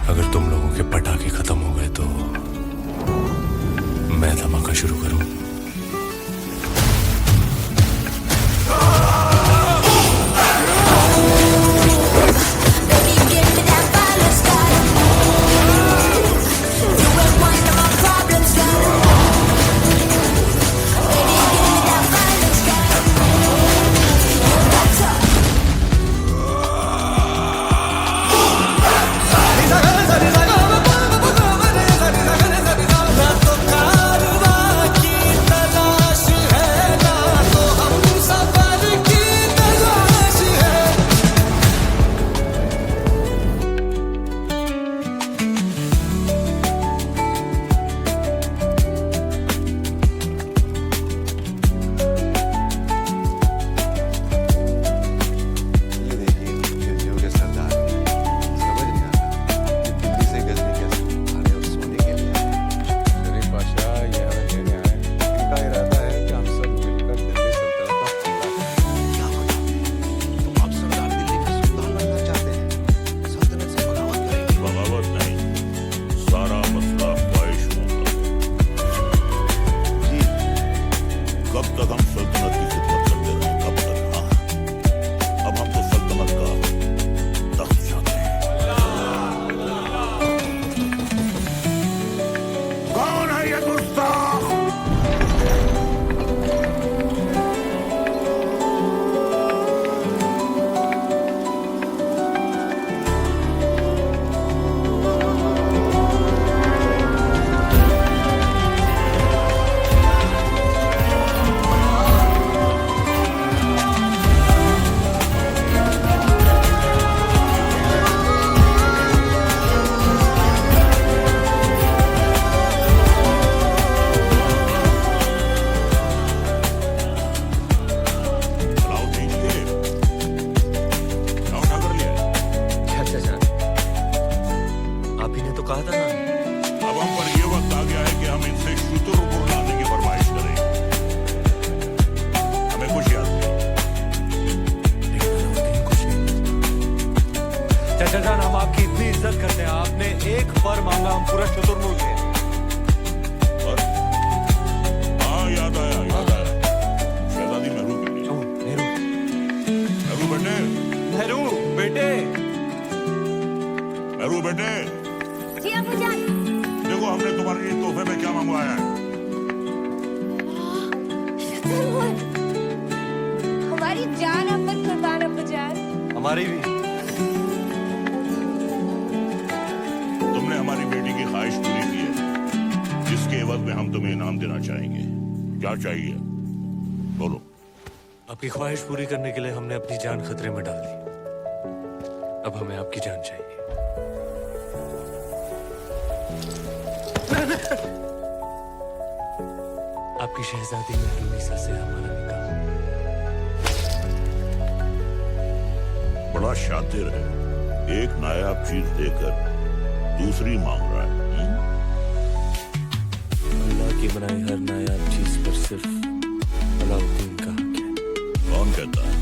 अगर तुम लोगों के पटाखे खत्म हो गए तो मैं धमाका शुरू करूं। चाचाजान, हम आपकी इतनी इज्जत करते हैं, आपने एक पर मांगा, हम पूरा शुतुरमुर्ग ले। हाँ, याद आया शहजादी मेहरू के लिए। नेहरू बेटे, मेहरू बेटे, जी अब्बूजान। देखो हमने तुम्हारे लिए तोहफे में क्या मंगवाया है। हमारी जान अब तक कुर्बान अब्बूजान। हमारी भी। तुमने हमारी बेटी की ख्वाहिश पूरी की है, जिसके एवज में हम तुम्हें इनाम देना चाहेंगे। क्या चाहिए बोलो। आपकी ख्वाहिश पूरी करने के लिए हमने अपनी जान खतरे में डाल दी, अब हमें आपकी जान चाहिए। आपकी शहजादी मेहरुनिसा से हमारा निकाह। बड़ा शातिर है, एक नायाब चीज देकर दूसरी मांग रहा है। अल्लाह की बनाई हर नायाब चीज पर सिर्फ अलाउद्दीन का हक है। कौन कहता है?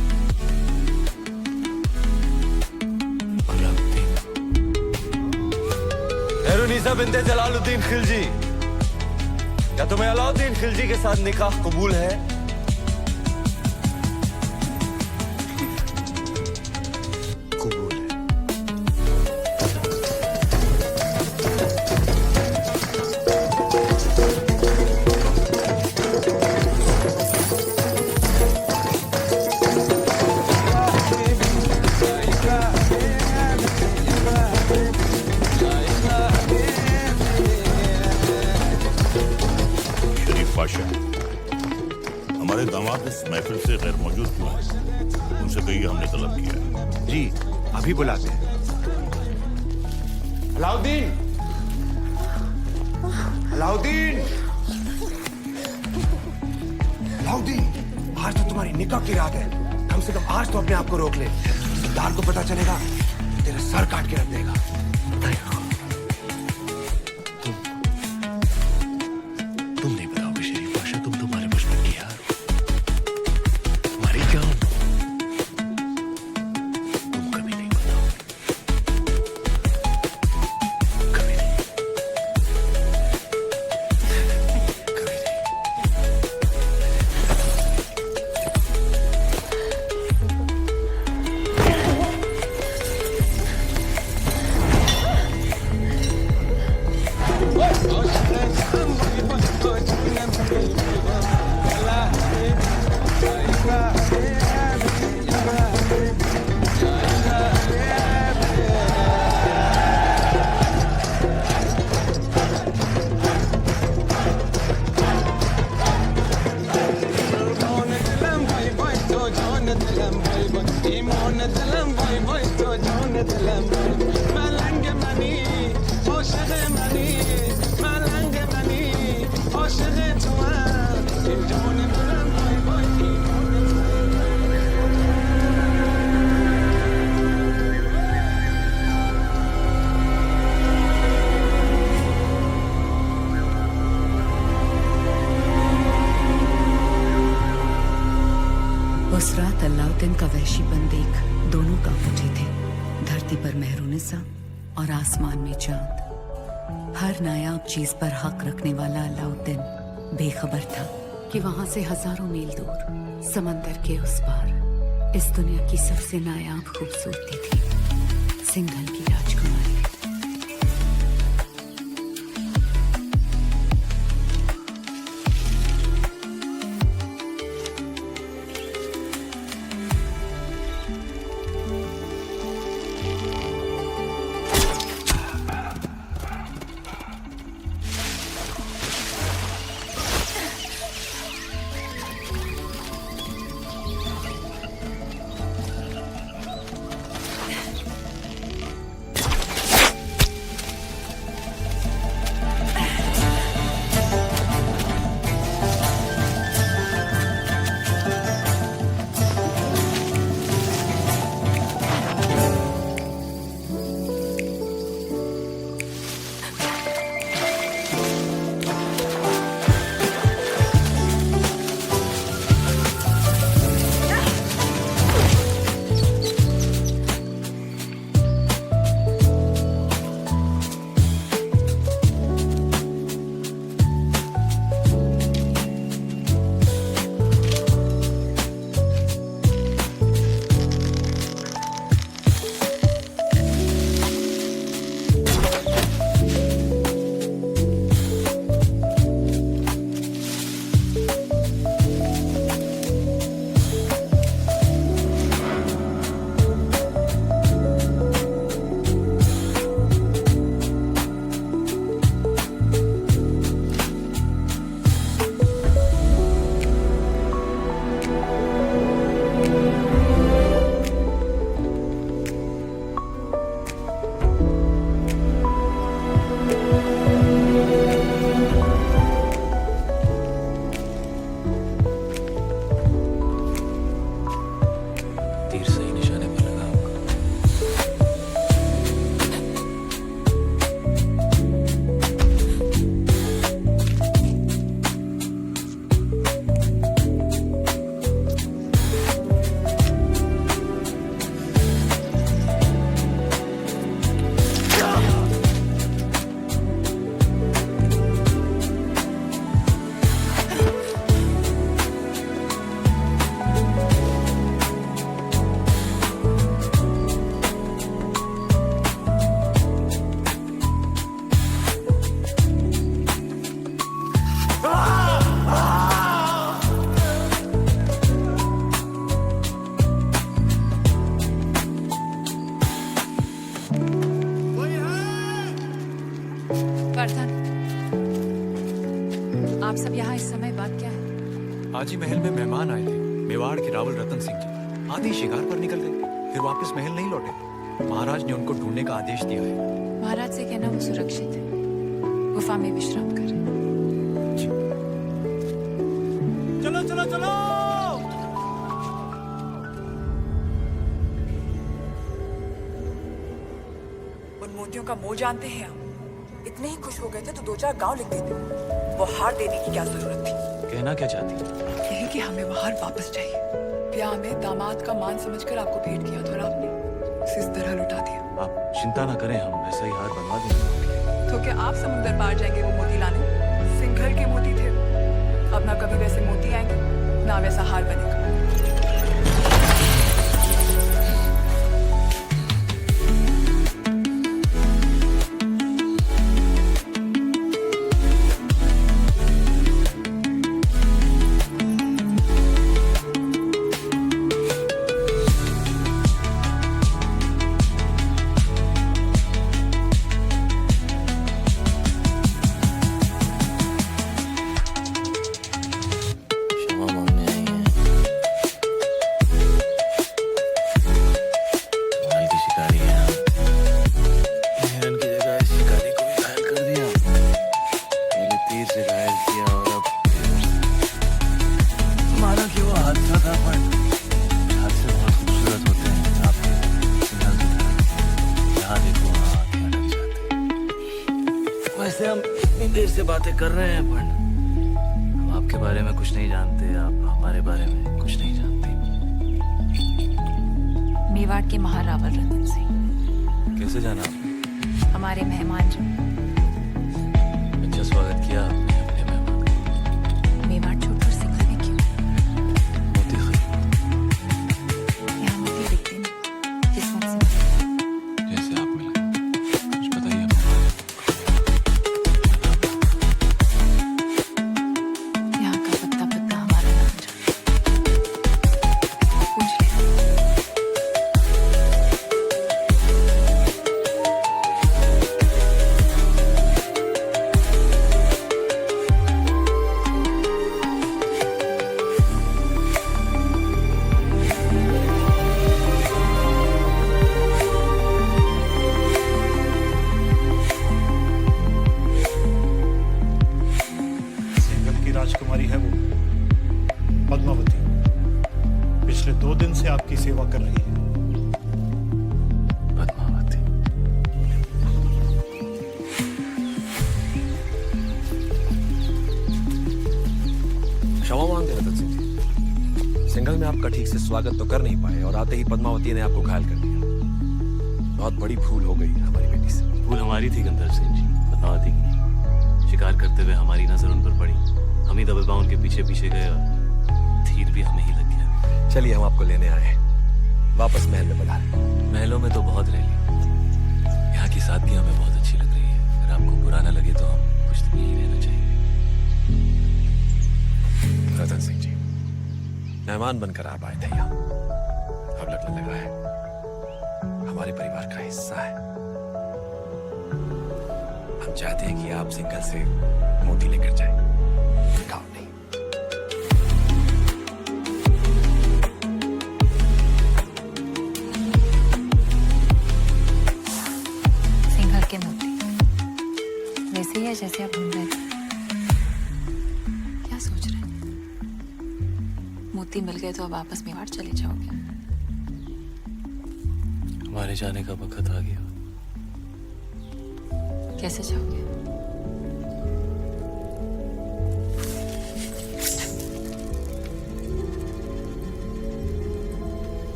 अलाउद्दीन। मेहरुनिसा बिन्ते जलालुद्दीन खिलजी, क्या तुम्हें अलाउद्दीन खिलजी के साथ निकाह कबूल है? कबूल है। हमारे दामाद इस महफिल से गैर मौजूद क्यों है? उनसे कहिए हमने तलब किया है। जी अभी बुलाते हैं। अलाउद्दीन, अलाउद्दीन, अलाउद्दीन, आज तो तुम्हारी निकाह की रात है, कम से कम आज तो अपने आप को रोक ले। सरदार को पता चलेगा तो तेरा सर काट के रख देगा। तुम नहीं बताओगे शरीफ बादशाह, तुम तुम्हारे बचपन की यार हो। मरी जाओ तुम कभी नहीं बताओगे। अलाउद्दीन का वहशीपन देख दोनों कांप उठे थे। धरती पर मेहरुनिसा और आसमान में चांद। हर नायाब चीज पर हक रखने वाला अलाउद्दीन बेखबर था कि वहां से हजारों मील दूर समंदर के उस पार इस दुनिया की सबसे नायाब खूबसूरती थी सिंघल की राजकुमारी। आप सब यहाँ इस समय बात क्या है? आज ही महल में मेहमान आए थे, मेवाड़ के रावल रतन सिंह जी। आधे शिकार पर निकल गए, फिर वापस महल नहीं लौटे। महाराज ने उनको ढूंढने का आदेश दिया है। महाराज से कहना वो सुरक्षित है, गुफा में विश्राम करें। चलो चलो चलो। उन मोतियों का मोह जानते हैं आप? इतने ही खुश हो गए थे तो 2-4 गांव लिख देते। वो हार देने की क्या जरूरत थी? कहना क्या चाहती है? यही कि हमें वो हार वापस चाहिए। ब्याह में दामाद का मान समझकर आपको भेंट किया था और आपने उसे इस तरह लुटा दिया। आप चिंता ना करें, हम वैसा ही हार बनवा देंगे। तो क्या आप समुद्र पार जाएंगे वो मोती लाने? सिंघल के मोती थे, अब ना कभी वैसे मोती आएंगे ना वैसा हार बनेगा। वैसे हम इतनी देर से बातें कर रहे हैं पर हम आपके बारे में कुछ नहीं जानते, आप हमारे बारे में कुछ नहीं जानते। मेवाड़ के महारावल रतन सिंह। कैसे जाना आपने? हमारे मेहमान जो अच्छा स्वागत किया आपने अपने मेहमान का। मेवाड़ छोड़कर सिंगल में क्यों? मोती खरीद यहाँ मोती बिकते नहीं। किस वक्त से? जैसे आप मिले कुछ बताइए अपने। यहाँ का पत्ता पत्ता हमारा नाम जानता। पूछ ले। सिंघल की राजकुमारी है वो पद्मावती। पिछले 2 दिन से आपकी सेवा कर रही है। पद्मावती। क्षमा मांगते हैं रतन सिंह जी। सिंघल में आपका ठीक से स्वागत तो कर नहीं पाए और आते ही पद्मावती ने आपको घायल कर दिया। बहुत बड़ी भूल हो गई हमारी बेटी से। भूल हमारी थी गंधर्व सिंह जी, पद्मावती की नहीं। शिकार करते हुए हमारी नजर उन पर पड़ी, हम ही दबलबा उनके पीछे पीछे गए और तीर भी हमें ही लग गया। चलिए हम आपको लेने आए हैं। वापस महल में पधारें। महलों में तो बहुत रह ली, यहाँ की सादगी हमें बहुत अच्छी लग रही है। अगर आपको बुरा ना लगे तो हम कुछ दिन यहीं रहना चाहिए। रतन सिंह जी, मेहमान बनकर आप आए थे यहाँ। अब लगने लगा है हमारे परिवार का हिस्सा है। हम चाहते हैं कि आप सिंघल से मोती लेकर जाएं, गाँव नहीं। सिंघल के मोती वैसे ही है जैसे आप ढूंढ रहे थे। क्या सोच रहे हैं? मोती मिल गए तो अब वापस मेवाड़ चले जाओगे? हमारे जाने का वक्त आ गया। कैसे जाओगे?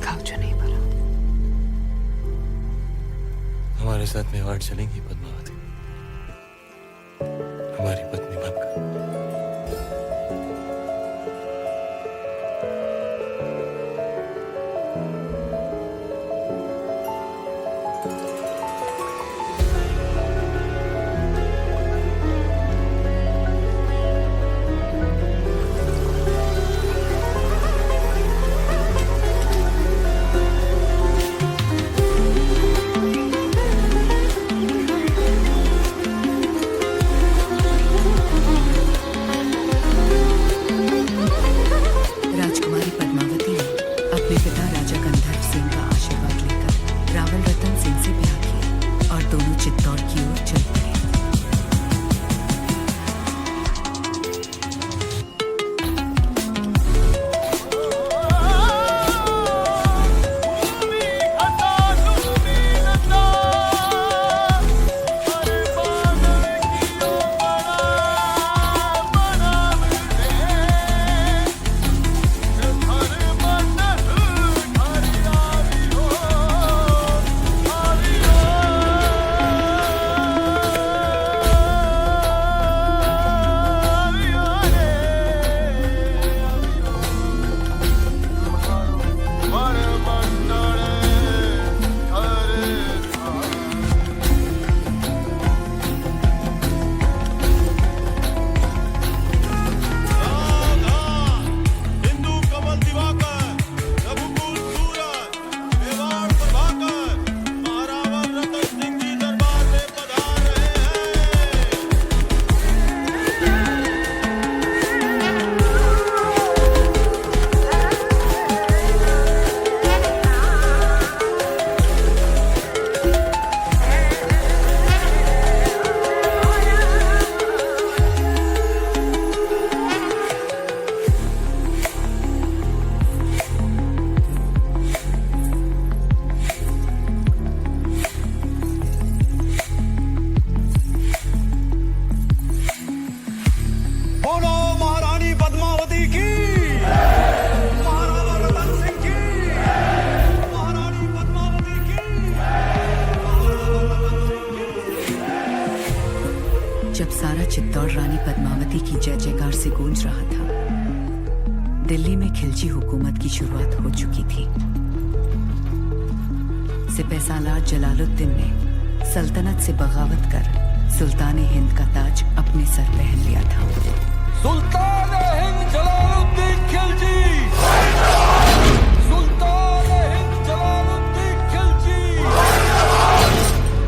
घाव जो नहीं भरा। हमारे साथ मेवाड़ चलेंगी पद्मावती, हमारी पत्नी बनकर। राजकुमारी पद्मावती ने अपने पिता राजा गंधर्व सिंह का आशीर्वाद लेकर रावल रतन सिंह से ब्याह किया और दोनों चित्तौड़ की ओर चल पड़े। जब सारा चित्तौड़ रानी पद्मावती की जय जयकार से गूंज रहा था, दिल्ली में खिलजी हुकूमत की शुरुआत हो चुकी थी। सिपहसालार जलालुद्दीन ने सल्तनत से बगावत कर सुल्तान हिंद का ताज अपने सर पहन लिया था। सुल्तान हिंद जलालुद्दीन खिलजी, सुल्तान हिंद जलालुद्दीन खिलजी।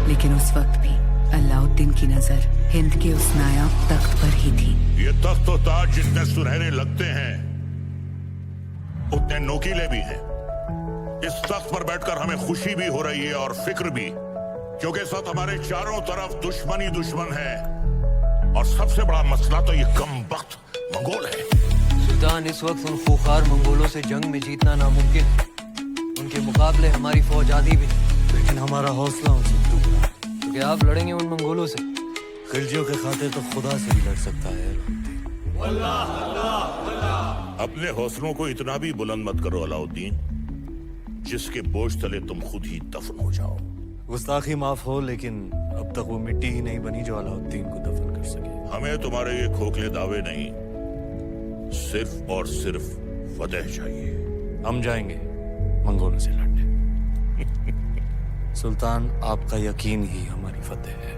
लेकिन उस वक्त भी अलाउद्दीन की नजर हिंद के उस नायाब तख्त पर ही थी। ये तख्त और ताज जितने सुनहरे लगते हैं उतने नोकीले भी हैं। इस तख्त पर बैठकर हमें खुशी भी हो रही है और फिक्र भी, क्योंकि इस वक्त हमारे चारों तरफ दुश्मन ही दुश्मन है। और सबसे बड़ा मसला तो ये कमबख्त मंगोल है। सुल्तान, इस वक्त उन खूंखार मंगोलों से जंग में जीतना नामुमकिन है। उनके मुकाबले हमारी फौज आधी भी नहीं, लेकिन हमारा हौसला उनसे टूटा है। क्योंकि आप लड़ेंगे उन मंगोलों से, खिलजियों के खातिर तो खुदा से भी लड़ सकता है। अपने हौसलों को इतना भी बुलंद मत करो अलाउद्दीन, जिसके बोझ तले तुम खुद ही दफन हो जाओ। गुस्ताखी माफ हो, लेकिन अब तक वो मिट्टी ही नहीं बनी जो अलाउद्दीन को दफन कर सके। हमें तुम्हारे ये खोखले दावे नहीं, सिर्फ और सिर्फ फतेह चाहिए। हम जाएंगे मंगोलों से लड़ने। सुल्तान, आपका यकीन ही हमारी फतेह है।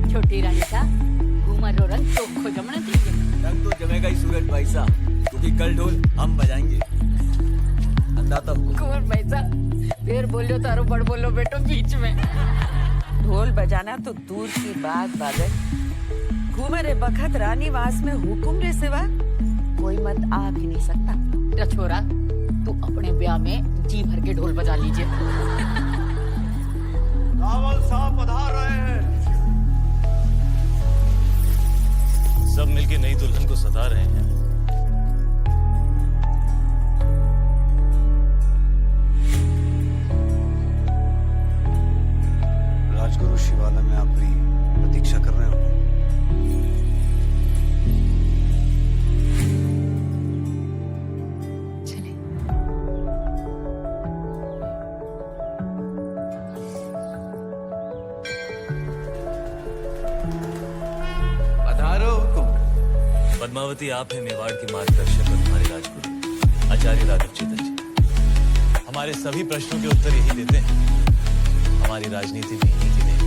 छोटी रानी सा घूमर रो रंग चोखो जमना चाहिए। रंग तो जमेगा ही सूरज भाई साहब, क्योंकि कल ढोल हम बजाएंगे। अंदाता हो कुंवर भाई सा फिर बोलियो तारो बड़ बोलो बेटो बीच में। ढोल बजाना तो दूर की बात बादल, घूमरे बखत रानी वास में हुकुम रे सिवा कोई मत आ भी नहीं सकता। छोरा तू अपने ब्याह में जी भर के ढोल बजा लीजिए। रावल साहब पधार रहे हैं। सब मिलके नई दुल्हन को सता रहे हैं। राजगुरु शिवालय में आपकी प्रतीक्षा कर रहे हो। चले पधारो हुकुम। पद्मावती, आप हैं मेवाड़ के मार्गदर्शक और हमारे राजगुरु आचार्य राघव चेतन जी। हमारे सभी प्रश्नों के उत्तर यही देते हैं। हमारी राजनीति भी इन्हीं की देन है।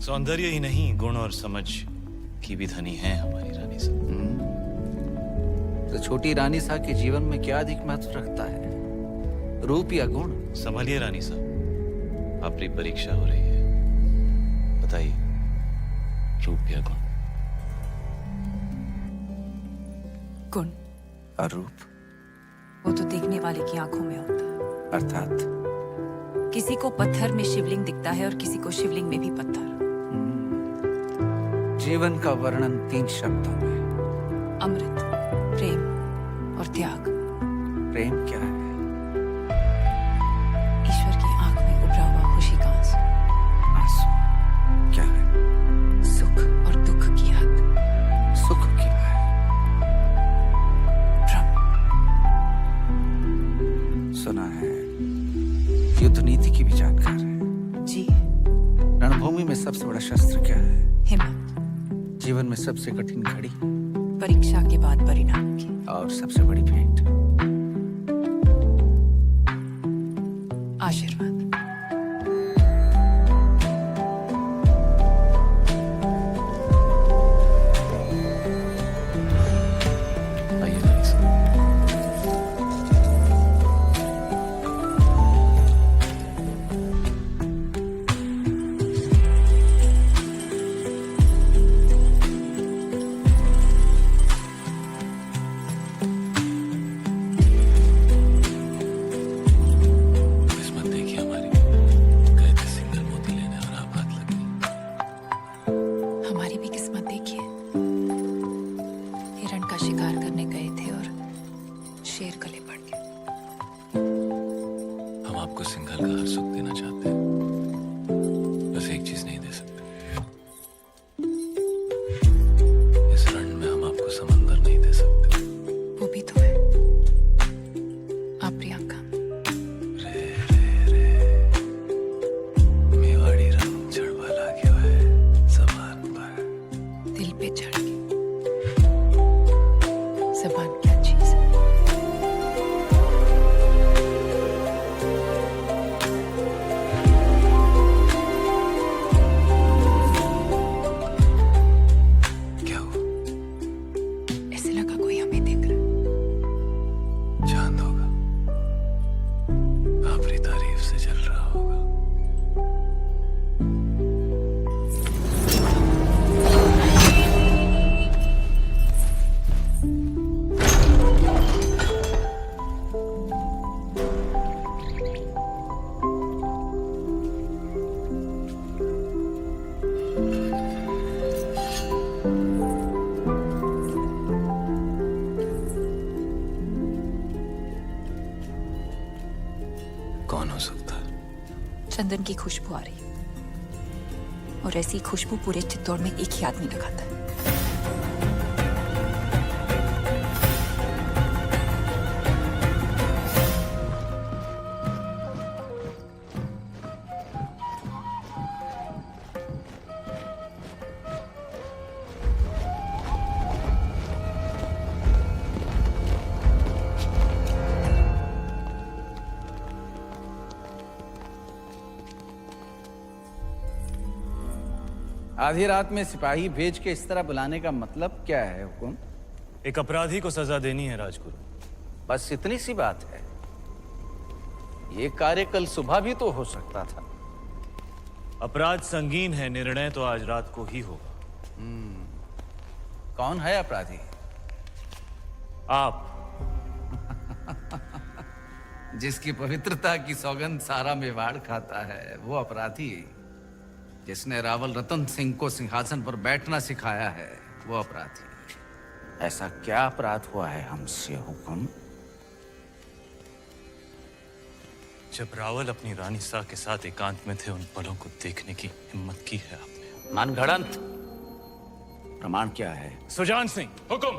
सौंदर्य ही नहीं, गुण और समझ की भी धनी है हमारी रानी साहब। तो छोटी रानी साहब के जीवन में क्या अधिक महत्व रखता है, रूप या गुण? संभालिए रानी साहब, आपकी परीक्षा हो रही है। बताइए, रूप या गुण? गुण और रूप वो तो देखने वाले की आंखों में होता है। अर्थात किसी को पत्थर में शिवलिंग दिखता है और किसी को शिवलिंग में भी पत्थर। जीवन का वर्णन 3 शब्दों में। अमृत, प्रेम और त्याग। प्रेम क्या है? ईश्वर की आंख में उभरा हुआ खुशी का आंसू। आंसू क्या है? सुख और दुख की हद। सुख क्या है? भ्रम। सुना है युद्ध नीति की भी जानकार है। जी। रणभूमि में सबसे बड़ा शस्त्र क्या है? हिम्मत। जीवन में सबसे कठिन घड़ी? परीक्षा के बाद परिणाम की। और सबसे बड़ी भेंट? आशीर्वाद। आइए रानी साहब। किस्मत देखिए हमारी, गए थे सिंगल मोती लेने और आप हाथ लग गई। हमारी भी किस्मत देखिए, हिरण का शिकार करने गए थे और शेर गले पड़ गए। हम आपको सिंघल का हर सुख देना चाहते हैं, बस एक चीज नहीं दे सकते। इस रण में हम आपको समंदर नहीं दे सकते। वो भी तो है, आप प्रियंका। रे रे रे, मेवाड़ी रंग चढ़वा लाग्यो है जबान पर। दिल पे चढ़ के। जबान क्या चीज है? क्या हुआ? ऐसे लगा कोई हमें देख रहा है। चांद होगा, आपकी तारीफ से चल रहा होगा। कौन हो सकता है? चंदन की खुशबू आ रही है, और ऐसी खुशबू पूरे चित्तौड़ में एक ही आदमी लगाता है। आधी रात में सिपाही भेज के इस तरह बुलाने का मतलब क्या है हुकुम? एक अपराधी को सजा देनी है राजगुरु। बस इतनी सी बात है। ये कार्य कल सुबह भी तो हो सकता था। अपराध संगीन है, निर्णय तो आज रात को ही होगा। कौन है अपराधी? आप। जिसकी पवित्रता की सौगंध सारा मेवाड़ खाता है वो अपराधी। जिसने रावल रतन सिंह को सिंहासन पर बैठना सिखाया है वो अपराधी। ऐसा क्या अपराध हुआ है हमसे हुकुम? जब रावल अपनी रानी साह के साथ एकांत में थे, उन पलों को देखने की हिम्मत की है आपने। मनगढ़ंत। प्रमाण क्या है? सुजान सिंह, हुकुम।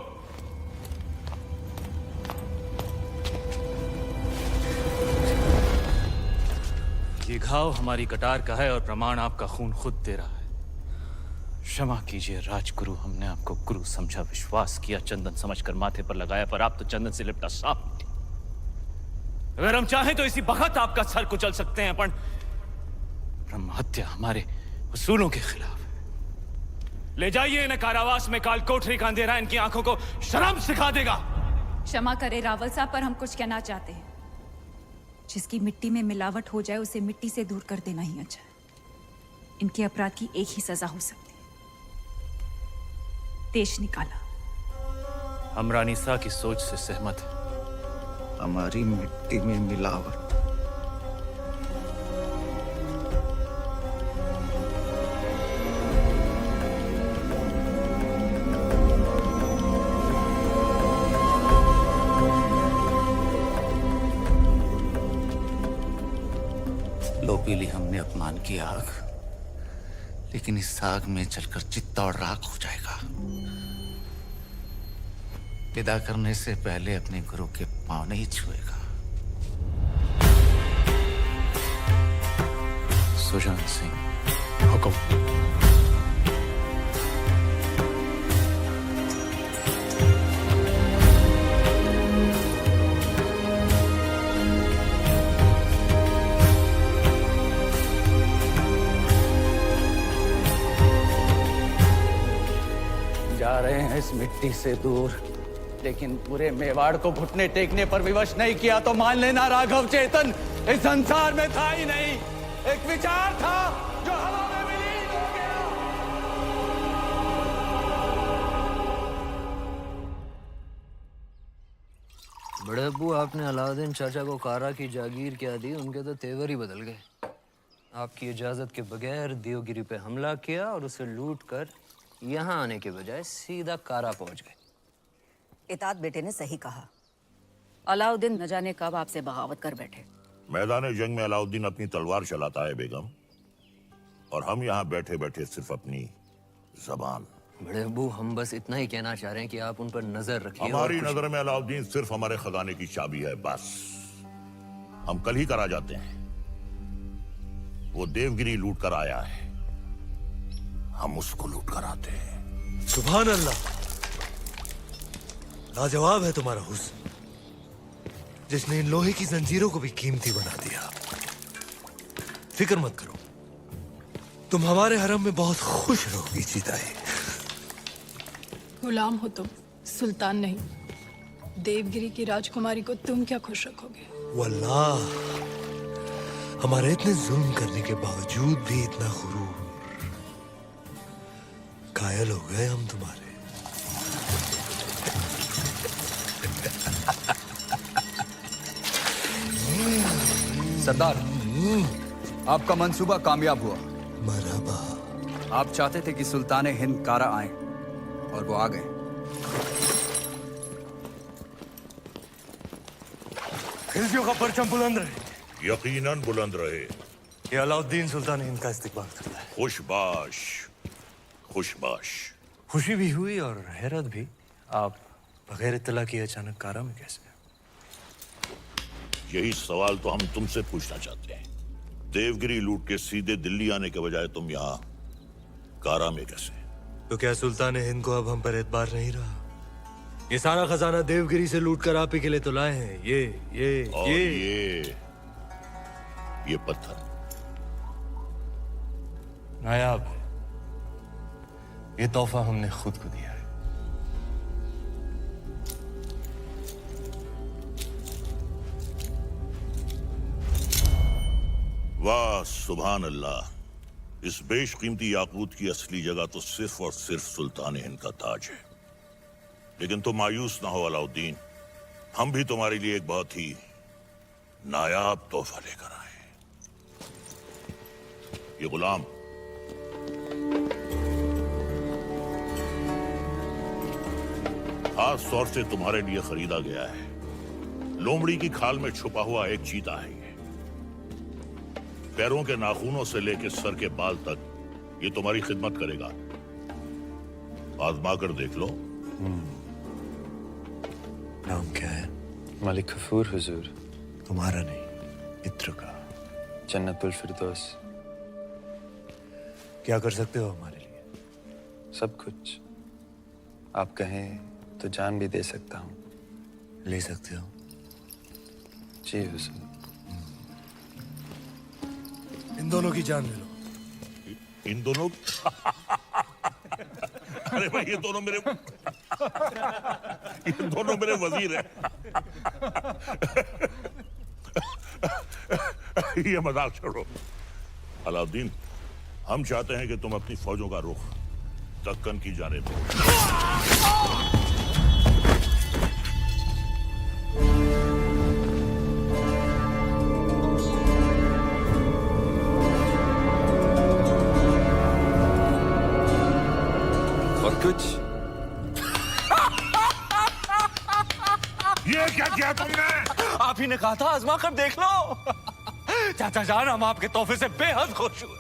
ये घाव हमारी कटार का है और प्रमाण आपका खून खुद दे रहा है। क्षमा कीजिए राजगुरु, हमने आपको गुरु समझा, विश्वास किया, चंदन समझकर माथे पर लगाया, पर आप तो चंदन से लिपटा सांप निकले। अगर हम चाहें तो इसी बखत आपका सर कुचल सकते हैं, पर ब्रह्म हत्या हमारे असूलों के खिलाफ है। ले जाइए इन्हें कारावास में, काल कोठरी का अंधेरा इनकी आंखों को शर्म सिखा देगा। क्षमा करे रावल साहब, पर हम कुछ कहना चाहते हैं। जिसकी मिट्टी में मिलावट हो जाए उसे मिट्टी से दूर कर देना ही अच्छा है। इनके अपराध की एक ही सजा हो सकती है, देश निकाला। हम रानी सा की सोच से सहमत हैं। हमारी मिट्टी में मिलावट। लो पी ली हमने अपमान की आग, लेकिन इस आग में जलकर चित्ता और राख हो जाएगा। विदा करने से पहले अपने गुरु के पांव नहीं छुएगा। सुजान सिंह, हुक्म। जा रहे हैं इस मिट्टी से दूर, लेकिन पूरे मेवाड़ को घुटने टेकने पर विवश नहीं किया तो मान लेना राघव चेतन इस संसार में था ही नहीं। एक विचार था जो हवा में विलीन हो गया। बड़े अब्बू, आपने अलाउद्दीन चाचा को कारा की जागीर क्या दी, उनके तो तेवर ही बदल गए। आपकी इजाजत के बगैर देवगिरी पे हमला किया और उसे लूट कर यहाँ आने के बजाय सीधा कारा पहुंच गए। इतात बेटे ने सही कहा। अलाउद्दीन न जाने कब आपसे बगावत कर बैठे। मैदान जंग में अलाउद्दीन अपनी तलवार चलाता है बेगम, और हम यहाँ बैठे बैठे सिर्फ अपनी जबान। बड़े अब्बू, हम बस इतना ही कहना चाह रहे हैं कि आप उन पर नजर रखिए। हमारी नजर में अलाउद्दीन सिर्फ हमारे खजाने की चाबी है, बस। हम कल ही करा जाते हैं। वो देवगिरी लूट कर आया है, हम उसको लूट कर आते हैं। सुभान अल्लाह, लाजवाब है तुम्हारा हुस्न, जिसने इन लोहे की जंजीरों को भी कीमती बना दिया। फिक्र मत करो, तुम हमारे हरम में बहुत खुश रहोगी जीताए। गुलाम हो तुम, सुल्तान नहीं। देवगिरी की राजकुमारी को तुम क्या खुश रखोगे? वल्लाह, हमारे इतने जुल्म करने के बावजूद भी इतना गुरूर, कायल हो गए हम तुम्हारे। सरदार, आपका मंसूबा कामयाब हुआ। मरहबा। आप चाहते थे कि सुल्तान हिंद कारा आए, और वो आ गए। खिलजियों का परचम बुलंद रहे। यकीनन बुलंद रहे। ये अलाउद्दीन सुल्तान हिंद का इस्तिकबाल करता है। खुशबाश, खुशबाश। खुशी भी हुई और हैरत भी। आप बगैर इत्तला किए अचानक कारा में कैसे? यही सवाल तो हम तुमसे पूछना चाहते हैं। देवगिरी लूट के सीधे दिल्ली आने के बजाय तुम यहाँ कारा में कैसे? तो क्या सुल्तान हिंद को अब हम पर एतबार नहीं रहा? ये सारा खजाना देवगिरी से लूट कर आप ही के लिए तो लाए हैं। ये पत्थर नायाब है। ये तोहफा हमने खुद को दिया है। वाह सुभान अल्लाह। इस बेशकीमती याकूत की असली जगह तो सिर्फ और सिर्फ सुल्तान हिंद का ताज है। लेकिन तुम मायूस ना हो अलाउद्दीन, हम भी तुम्हारे लिए एक बहुत ही नायाब तोहफा लेकर आए। ये गुलाम खास तौर से तुम्हारे लिए खरीदा गया है। लोमड़ी की खाल में छुपा हुआ एक चीता है। ये पैरों के नाखूनों से लेकर सर के बाल तक ये तुम्हारी खिदमत करेगा। आजमा कर देख लो। नाम क्या है? मलिक गफूर हुजूर। तुम्हारा नहीं, मित्र का। जन्नतुल फिरदौस। क्या कर सकते हो हमारे लिए? सब कुछ। आप कहें तो जान भी दे सकता हूँ। ले सकते हो? जी हुजूर। इन दोनों की जान ले लो। इन दोनों अरे भाई ये दोनों मेरे वजीर हैं। ये मजाक छोड़ो अलाउद्दीन, हम चाहते हैं कि तुम अपनी फौजों का रुख दक्कन की जानिब दो। और कुछ ये क्या किया तुमने? आप ही ने कहा था आजमा कर देख लो। चाचा जान, हम आपके तोहफे से बेहद खुश हुए।